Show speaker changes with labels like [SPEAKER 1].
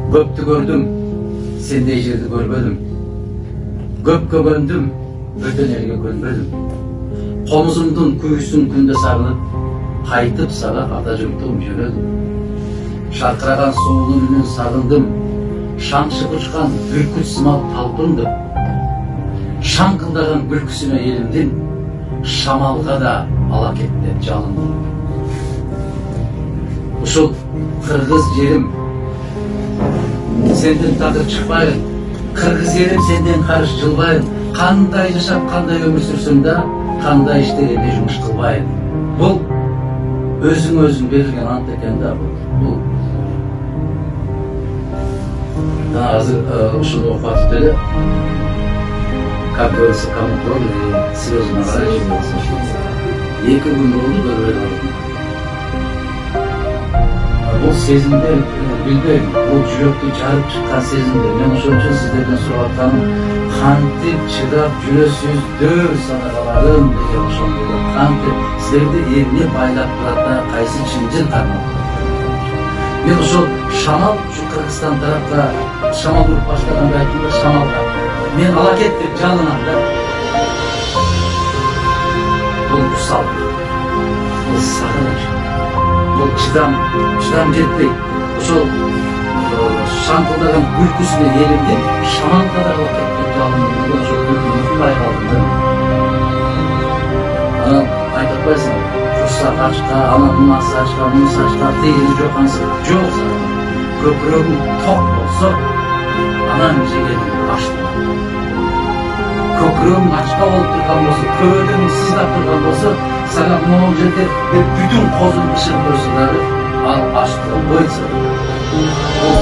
[SPEAKER 1] Көптү көрдüm, сендей жерди көрбөдүм. Көпкө көндүм, бөтөн элге көнбөдүм. Комузумдун күйүүсүн күндө сагынып, кайтып сага ата журтум жөнөдүм. Шаркыраган суунун үнүн сагындым, шаңшып учкан бүркүт сымал талпындым. Шаңкылдаган күлкүсүнө элимдин, шамалга да ала кетти жалындым. Ушул кыргыз жерим сенден такыр чыкпайын, кыргыз элим сенден карыш жылбайын. Кандай жашап, кандай өмүр сүрсөм да, кандай иштегенде жумуш кылбайын. Бул өзүң берилген ант экен да. Бул азыр ушуну окуп атып эле, как говорится, кому кроме слезы на рай. 2 күн болду көрбөй калдым. Бул сезимдер, билбейм, бул жүрөктү жарып чыккан сезимдер. Мен ошон үчүн сиздерден сурап атканым, кантип чыдап жүрөсүздөр садакаларым деген ошондой. Кантип силерди эмне байлап турат да, кайсы чынжыр кармап турат. Мен ошол шамал, ушу Кыргызстан тарапка шамал уруп баштаганда айттым да, шамалга мен ала кет деп жалынам да. Бул усал, бул сагыныч, бул чыдам жетпей, ошол шаңкылдаган күлкүсүнө элимдин, шамалга да ала кет деп жалындым. Ошол күлкүнү уктабай калдым да. Анан айтып атпайсың, курсак ачка, анан мунасы ачка, мунусу ачка, тегири жок анысы жок. Көкүрөгүң ток болсо, анан жегениң аш болот. Көкүрөгүң ачка болуп турган болсо, көбөдөң сыздап турган болсо, сага могул жерде бүтүн козун бышырып койсо дагы ал аш болбойт. Бул